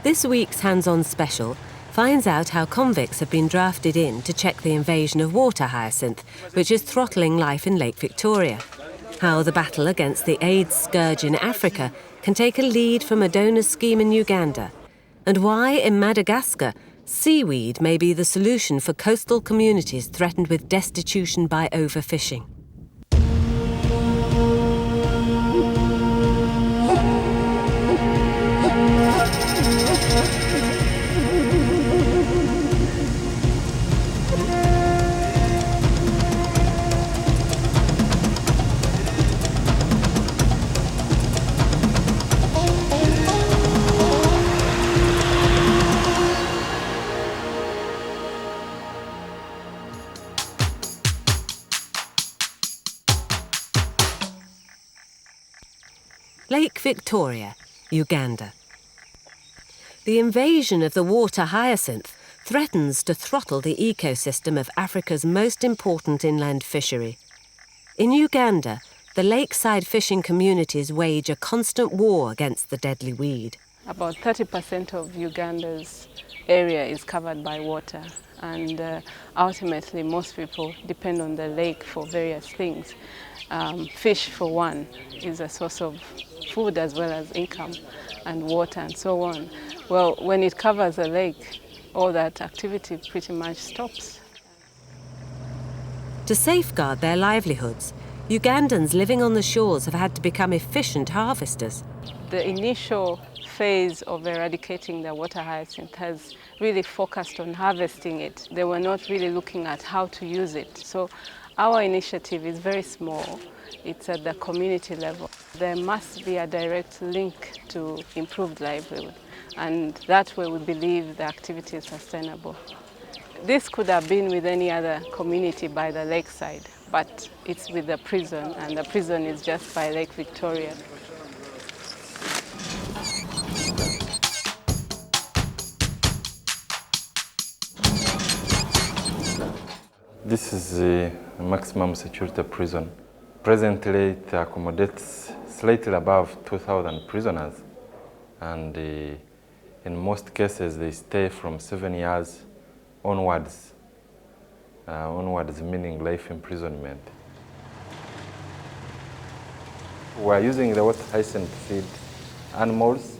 This week's Hands-On Special finds out how convicts have been drafted in to check the invasion of water hyacinth, which is throttling life in Lake Victoria. How the battle against the AIDS scourge in Africa can take a lead from a donor scheme in Uganda. And why, in Madagascar, seaweed may be the solution for coastal communities threatened with destitution by overfishing. Lake Victoria, Uganda. The invasion of the water hyacinth threatens to throttle the ecosystem of Africa's most important inland fishery. In Uganda, the lakeside fishing communities wage a constant war against the deadly weed. About 30% of Uganda's area is covered by water, and ultimately most people depend on the lake for various things. Fish, for one, is a source of food as well as income, and water and so on. Well, when it covers a lake, all that activity pretty much stops. To safeguard their livelihoods, Ugandans living on the shores have had to become efficient harvesters. The initial phase of eradicating the water hyacinth has really focused on harvesting it. They were not really looking at how to use it. So our initiative is very small. It's at the community level. There must be a direct link to improved livelihood, and that way we believe the activity is sustainable. This could have been with any other community by the lakeside, but it's with the prison, and the prison is just by Lake Victoria. This is the maximum security prison. Presently, it accommodates slightly above 2,000 prisoners, and in most cases they stay from 7 years onwards, meaning life imprisonment. We are using the water hyacinth feed animals,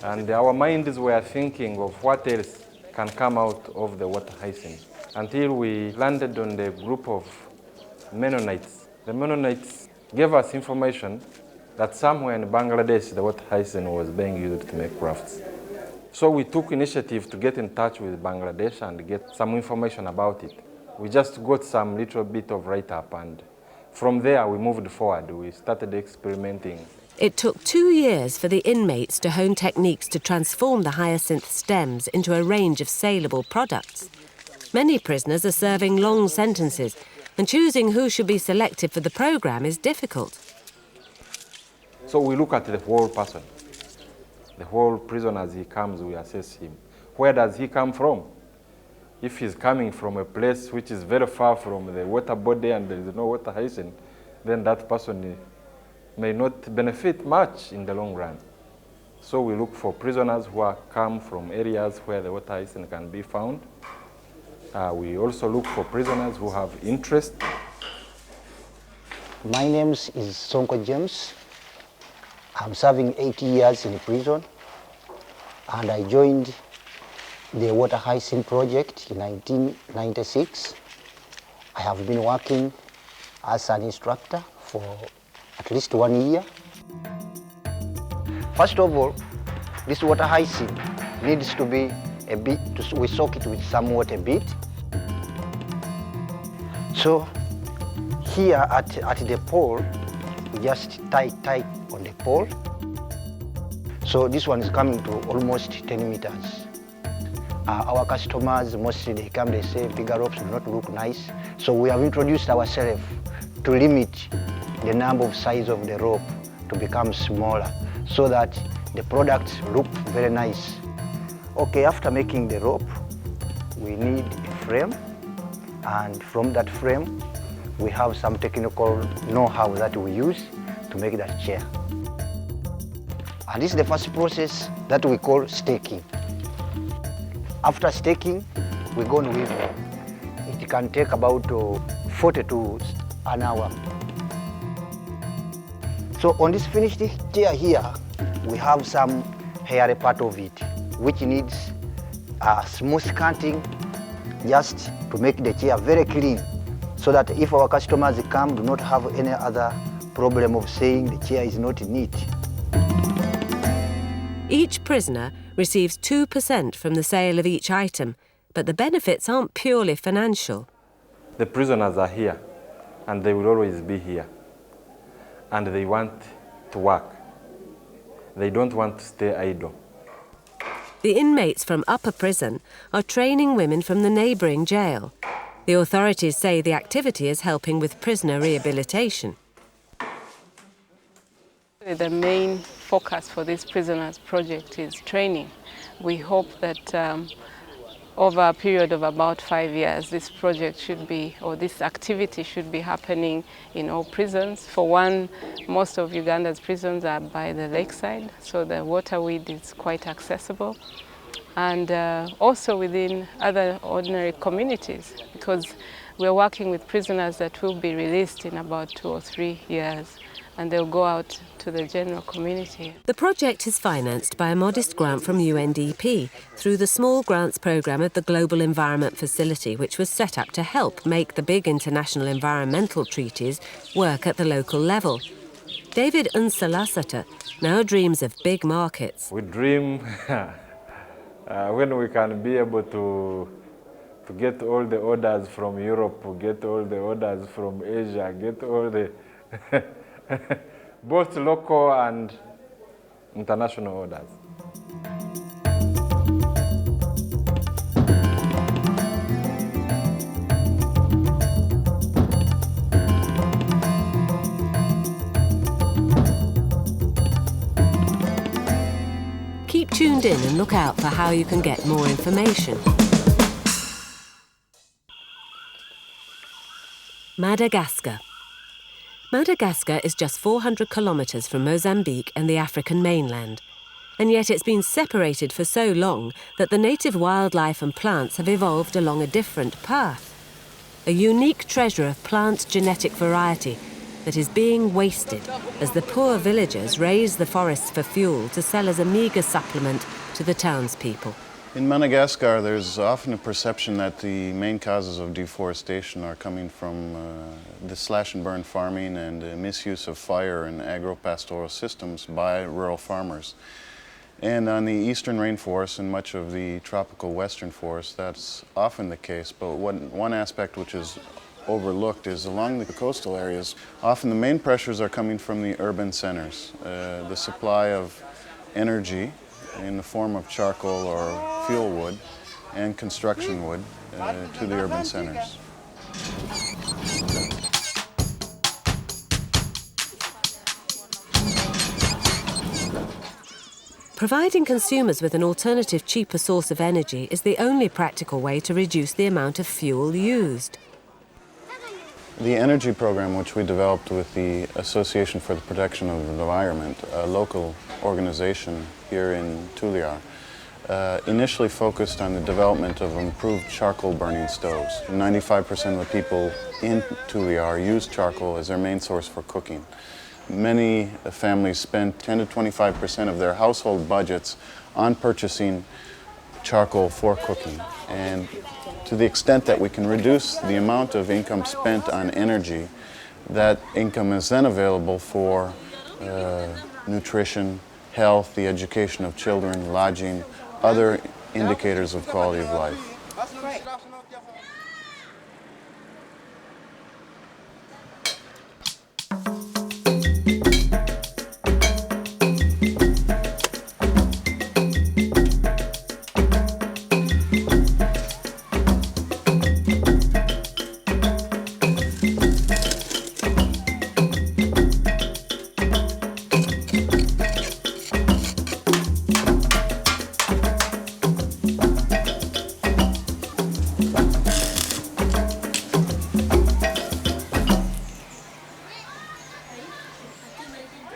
and our minds were thinking of what else can come out of the water hyacinth, until we landed on the group of Mennonites. The Mennonites gave us information that somewhere in Bangladesh the water hyacinth was being used to make crafts. So we took initiative to get in touch with Bangladesh and get some information about it. We just got some little bit of write-up, and from there we moved forward. We started experimenting. It took 2 years for the inmates to hone techniques to transform the hyacinth stems into a range of saleable products. Many prisoners are serving long sentences, and choosing who should be selected for the program is difficult. So we look at the whole person. The whole prisoner, as he comes, we assess him. Where does he come from? If he's coming from a place which is very far from the water body and there is no water hyacinth, then that person may not benefit much in the long run. So we look for prisoners who come from areas where the water hyacinth can be found. We also look for prisoners who have interest. My name is Sonko James. I'm serving 80 years in prison, and I joined the Water Hyacinth project in 1996. I have been working as an instructor for at least 1 year. First of all, this water hyacinth needs to be a bit, we soak it with some water a bit. So here at the pole, we just tie on the pole. So this one is coming to almost 10 meters. Our customers, mostly they come, they say bigger ropes do not look nice. So we have introduced ourselves to limit the number of size of the rope to become smaller so that the products look very nice. Okay, after making the rope, we need a frame, and from that frame, we have some technical know-how that we use to make that chair. And this is the first process that we call staking. After staking, we go on weaving. It can take about 40 to an hour. So on this finished chair here, we have some hairy part of it, which needs a smooth cutting just to make the chair very clean, so that if our customers come, do not have any other problem of saying the chair is not neat. Each prisoner receives 2% from the sale of each item, but the benefits aren't purely financial. The prisoners are here, and they will always be here. And they want to work. They don't want to stay idle. The inmates from Upper Prison are training women from the neighbouring jail. The authorities say the activity is helping with prisoner rehabilitation. The main focus for this prisoners project is training. We hope that over a period of about 5 years, this project should be, or this activity should be happening in all prisons. For one, most of Uganda's prisons are by the lakeside, so the waterweed is quite accessible. And also within other ordinary communities, because we're working with prisoners that will be released in about 2 or 3 years, and they'll go out to the general community. The project is financed by a modest grant from UNDP through the Small Grants Programme of the Global Environment Facility, which was set up to help make the big international environmental treaties work at the local level. David Unsalasata now dreams of big markets. We dream when we can be able to get all the orders from Europe, get all the orders from Asia, get all the both local and international orders. Keep tuned in and look out for how you can get more information. Madagascar. Madagascar is just 400 kilometres from Mozambique and the African mainland, and yet it's been separated for so long that the native wildlife and plants have evolved along a different path. A unique treasure of plant genetic variety that is being wasted as the poor villagers raise the forests for fuel to sell as a meagre supplement to the townspeople. In Madagascar, there's often a perception that the main causes of deforestation are coming from the slash-and-burn farming and the misuse of fire and agro-pastoral systems by rural farmers. And on the eastern rainforests and much of the tropical western forests, that's often the case. But one aspect which is overlooked is along the coastal areas, often the main pressures are coming from the urban centers. The supply of energy in the form of charcoal or fuel wood and construction wood to the urban centers. Providing consumers with an alternative, cheaper source of energy is the only practical way to reduce the amount of fuel used. The energy program, which we developed with the Association for the Protection of the Environment, a local organization here in Tuliar, initially focused on the development of improved charcoal burning stoves. 95% of the people in Tuliar use charcoal as their main source for cooking. Many families spend 10 to 25% of their household budgets on purchasing charcoal for cooking. And to the extent that we can reduce the amount of income spent on energy, that income is then available for nutrition, health, the education of children, lodging, other indicators of quality of life.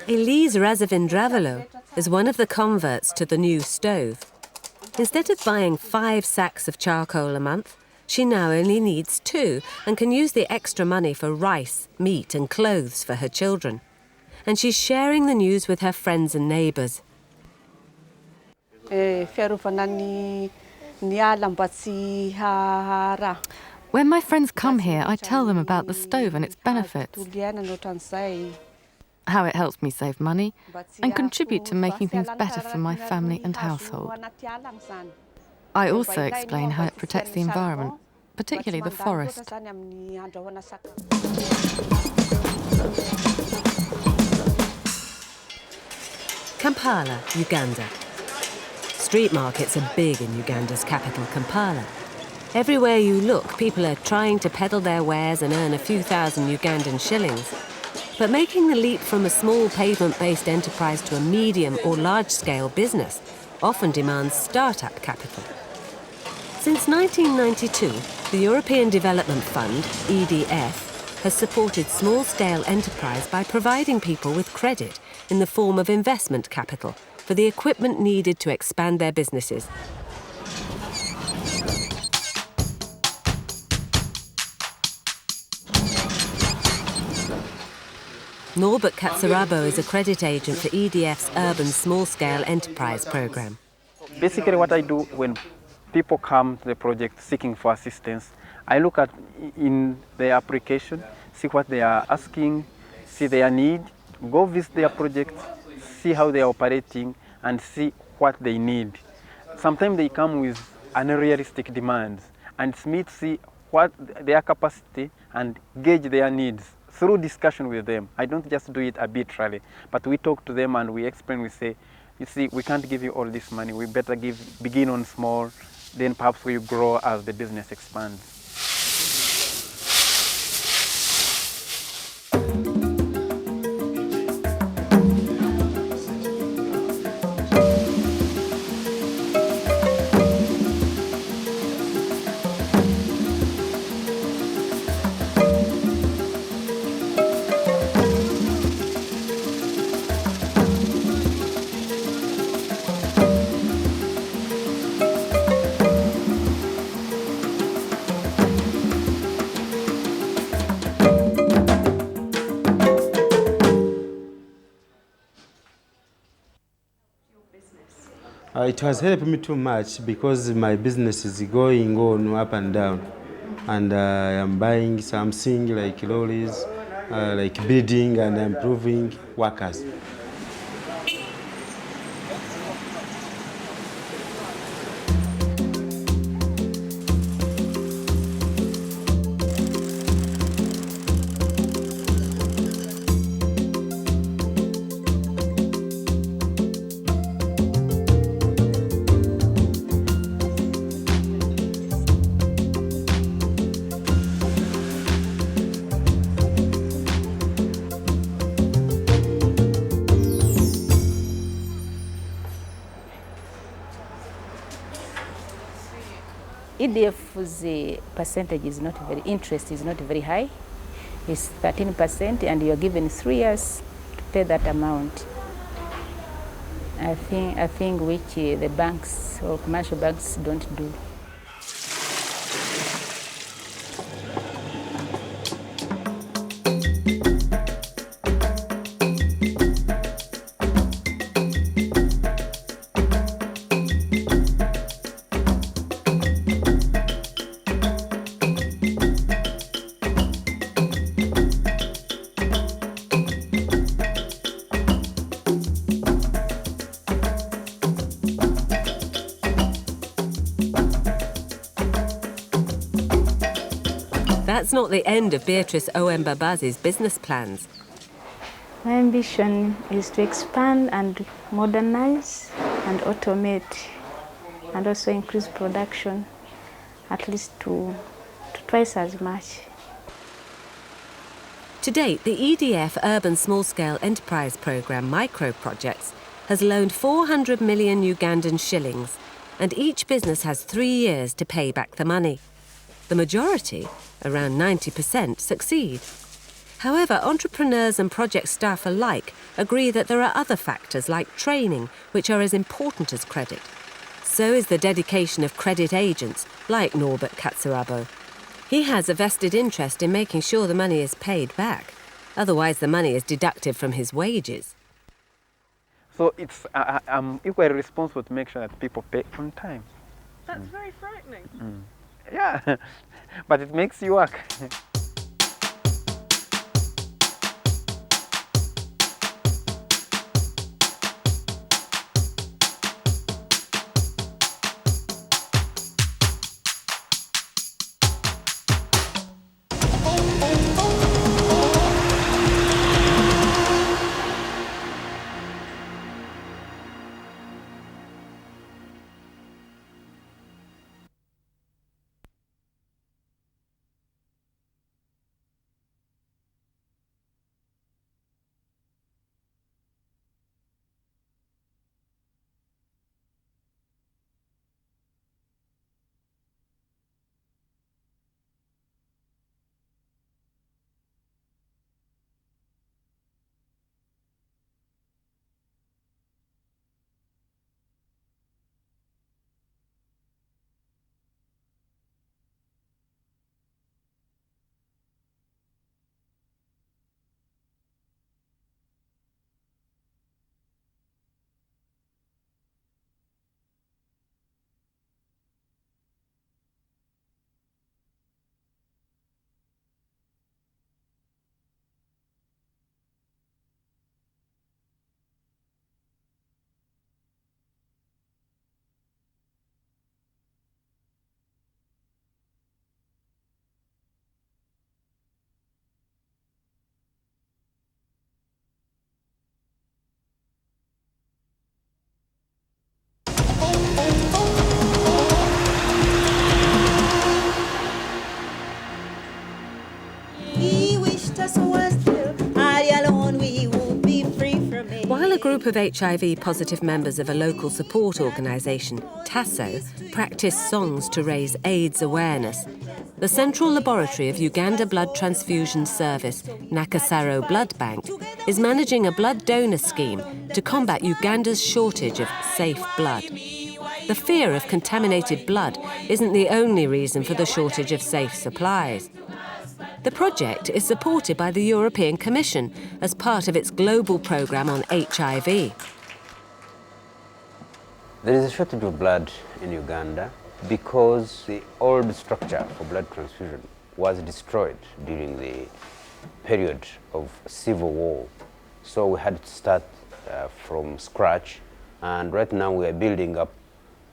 Elise Razavindravalo is one of the converts to the new stove. Instead of buying 5 sacks of charcoal a month, she now only needs 2 and can use the extra money for rice, meat and clothes for her children. And she's sharing the news with her friends and neighbours. When my friends come here, I tell them about the stove and its benefits, how it helps me save money and contribute to making things better for my family and household. I also explain how it protects the environment, particularly the forest. Kampala, Uganda. Street markets are big in Uganda's capital, Kampala. Everywhere you look, people are trying to peddle their wares and earn a few thousand Ugandan shillings. But making the leap from a small pavement-based enterprise to a medium or large-scale business often demands start-up capital. Since 1992, the European Development Fund, EDF, has supported small-scale enterprise by providing people with credit in the form of investment capital for the equipment needed to expand their businesses. Norbert Katsarabo is a credit agent for EDF's Urban Small-Scale Enterprise Programme. Basically what I do when people come to the project seeking for assistance, I look at in their application, see what they are asking, see their need, go visit their project, see how they are operating and see what they need. Sometimes they come with unrealistic demands and it's me to see what their capacity and gauge their needs through discussion with them. I don't just do it arbitrarily, but we talk to them and we explain, we say, you see, we can't give you all this money, we better begin on small, then perhaps we grow as the business expands. It has helped me too much because my business is going on up and down, and I am buying something like lorries, like building and improving workers. EDF's percentage is not very, interest is not very high. It's 13% and you are given 3 years to pay that amount. I think which the banks or commercial banks don't do. That's not the end of Beatrice Owembabazi's business plans. My ambition is to expand and modernize and automate and also increase production at least to twice as much. To date, the EDF Urban Small-Scale Enterprise Programme micro projects has loaned 400 million Ugandan shillings, and each business has 3 years to pay back the money. The majority, around 90%, succeed. However, entrepreneurs and project staff alike agree that there are other factors like training which are as important as credit. So is the dedication of credit agents like Norbert Katsarabo. He has a vested interest in making sure the money is paid back. Otherwise, the money is deducted from his wages. So I'm equally responsible to make sure that people pay on time. That's very frightening. Yeah, but it makes you work. While a group of HIV-positive members of a local support organisation, TASO, practice songs to raise AIDS awareness, the Central Laboratory of Uganda Blood Transfusion Service, Nakasero Blood Bank, is managing a blood donor scheme to combat Uganda's shortage of safe blood. The fear of contaminated blood isn't the only reason for the shortage of safe supplies. The project is supported by the European Commission as part of its global programme on HIV. There is a shortage of blood in Uganda because the old structure for blood transfusion was destroyed during the period of civil war. So we had to start from scratch, and right now we are building up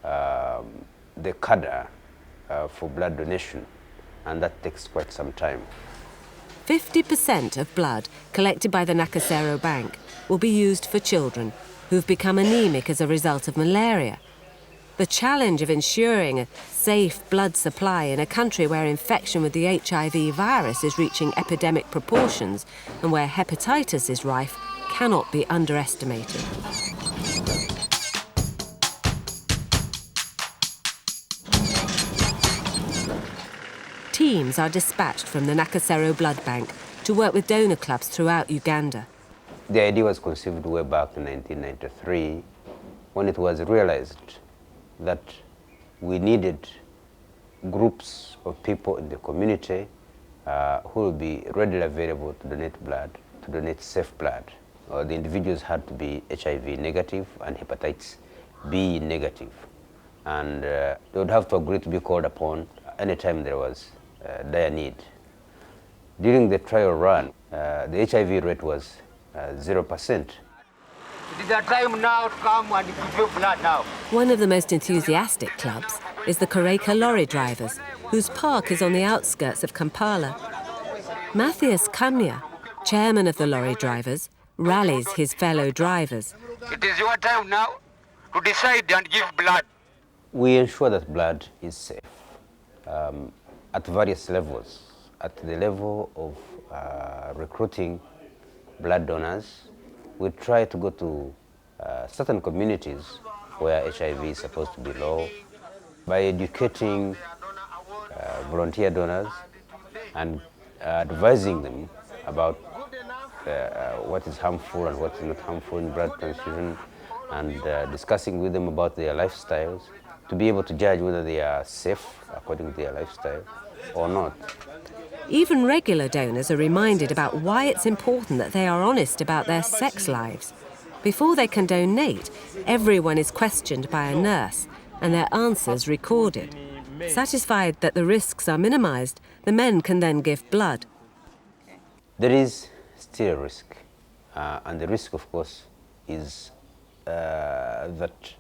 the cadre for blood donation, and that takes quite some time. 50% of blood collected by the Nakasero Bank will be used for children who've become anemic as a result of malaria. The challenge of ensuring a safe blood supply in a country where infection with the HIV virus is reaching epidemic proportions and where hepatitis is rife cannot be underestimated. Teams are dispatched from the Nakasero Blood Bank to work with donor clubs throughout Uganda. The idea was conceived way back in 1993 when it was realized that we needed groups of people in the community who will be readily available to donate blood, to donate safe blood. The individuals had to be HIV negative and hepatitis B negative. And they would have to agree to be called upon anytime there was dire need. During the trial run, the HIV rate was 0%. It is a time now to come and give you blood now. One of the most enthusiastic clubs is the Koreka lorry drivers, whose park is on the outskirts of Kampala. Matthias Kamya, chairman of the lorry drivers, rallies his fellow drivers. It is your time now to decide and give blood. We ensure that blood is safe at various levels. At the level of recruiting blood donors, we try to go to certain communities where HIV is supposed to be low by educating volunteer donors and advising them about what is harmful and what is not harmful in blood transfusion, and discussing with them about their lifestyles to be able to judge whether they are safe according to their lifestyle or not. Even regular donors are reminded about why it's important that they are honest about their sex lives. Before they can donate, everyone is questioned by a nurse and their answers recorded. Satisfied that the risks are minimised, the men can then give blood. There is still a risk, and the risk, of course, is that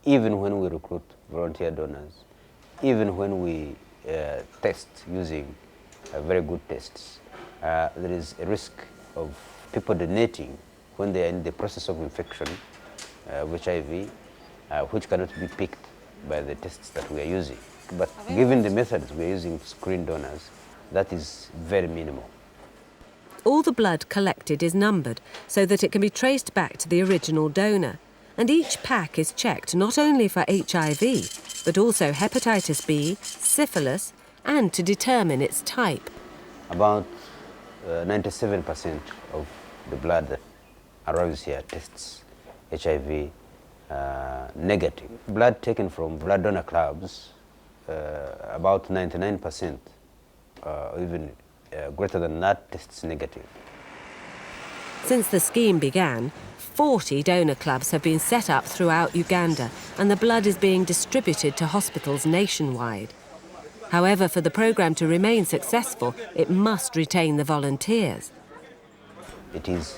even when we recruit volunteer donors, even when we test using very good tests, there is a risk of people donating when they are in the process of infection with HIV, which cannot be picked by the tests that we are using. But given the methods we are using to screen donors, that is very minimal. All the blood collected is numbered so that it can be traced back to the original donor. And each pack is checked not only for HIV, but also hepatitis B, syphilis, and to determine its type. About 97% of the blood that arrives here tests HIV negative. Blood taken from blood donor clubs, about 99%, even greater than that, tests negative. Since the scheme began, 40 donor clubs have been set up throughout Uganda, and the blood is being distributed to hospitals nationwide. However, for the programme to remain successful, it must retain the volunteers. It is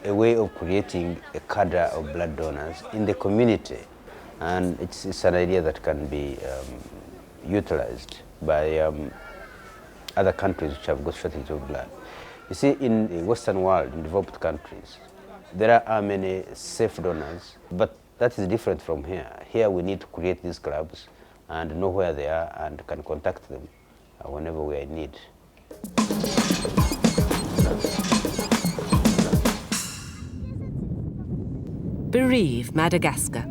a way of creating a cadre of blood donors in the community, and it's an idea that can be utilized by other countries which have got shortage of blood. You see, in the Western world, in developed countries, there are many safe donors, but that is different from here. Here we need to create these clubs and know where they are and can contact them whenever we are in need. Bereave, Madagascar.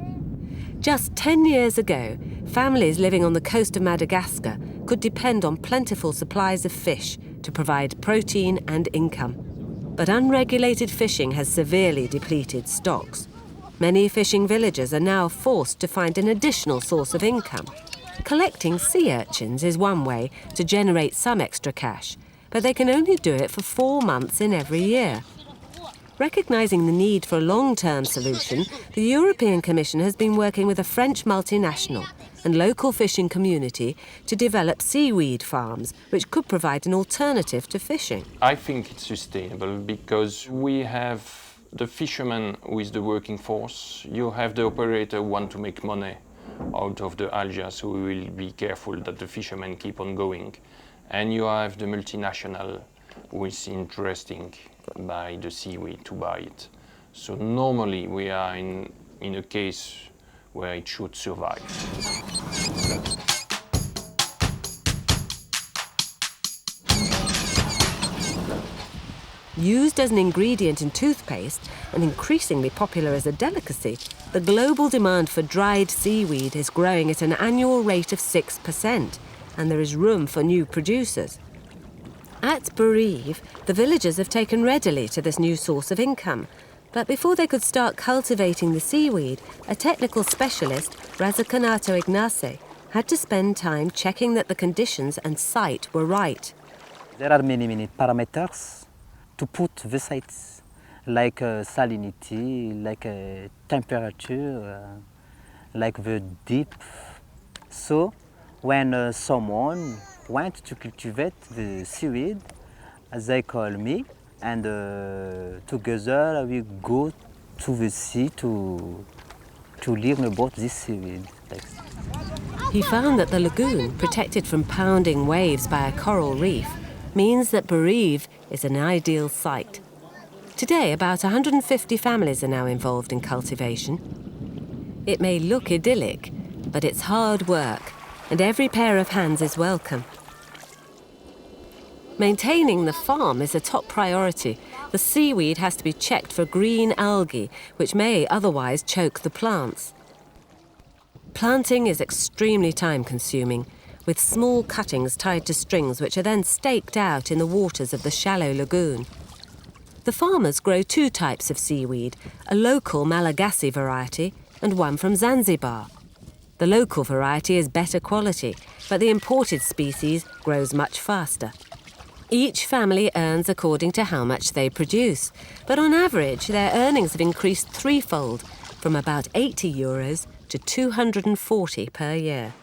Just 10 years ago, families living on the coast of Madagascar could depend on plentiful supplies of fish to provide protein and income. But unregulated fishing has severely depleted stocks. Many fishing villagers are now forced to find an additional source of income. Collecting sea urchins is one way to generate some extra cash, but they can only do it for 4 months in every year. Recognising the need for a long-term solution, the European Commission has been working with a French multinational and local fishing community to develop seaweed farms, which could provide an alternative to fishing. I think it's sustainable because we have the fisherman who is the working force, you have the operator who want to make money out of the algae, so we will be careful that the fishermen keep on going. And you have the multinational who is interested by the seaweed to buy it. So normally we are in a case where it should survive. Used as an ingredient in toothpaste and increasingly popular as a delicacy, the global demand for dried seaweed is growing at an annual rate of 6%, and there is room for new producers. At Bereave, the villagers have taken readily to this new source of income. But before they could start cultivating the seaweed, a technical specialist, Razakanato Ignace, had to spend time checking that the conditions and site were right. There are many parameters to put the sites, like salinity, like temperature, like the depth. So when someone wants to cultivate the seaweed, they call me, and together we go to the sea to learn about this seaweed. He found that the lagoon, protected from pounding waves by a coral reef, means that Bereave is an ideal site. Today, about 150 families are now involved in cultivation. It may look idyllic, but it's hard work, and every pair of hands is welcome. Maintaining the farm is a top priority. The seaweed has to be checked for green algae, which may otherwise choke the plants. Planting is extremely time-consuming. with small cuttings tied to strings which are then staked out in the waters of the shallow lagoon. The farmers grow two types of seaweed, a local Malagasy variety and one from Zanzibar. The local variety is better quality, but the imported species grows much faster. Each family earns according to how much they produce, but on average their earnings have increased threefold, from about €80 to $240 per year.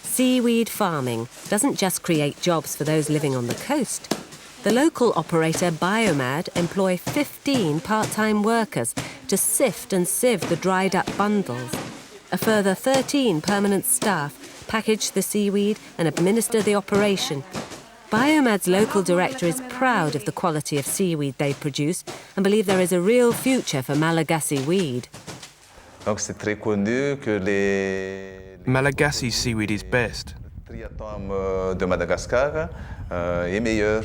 Seaweed farming doesn't just create jobs for those living on the coast. The local operator Biomad employ 15 part-time workers to sift and sieve the dried-up bundles. A further 13 permanent staff package the seaweed and administer the operation. Biomad's local director is proud of the quality of seaweed they produce and believe there is a real future for Malagasy weed. Malagasy seaweed is best. De Madagascar est meilleur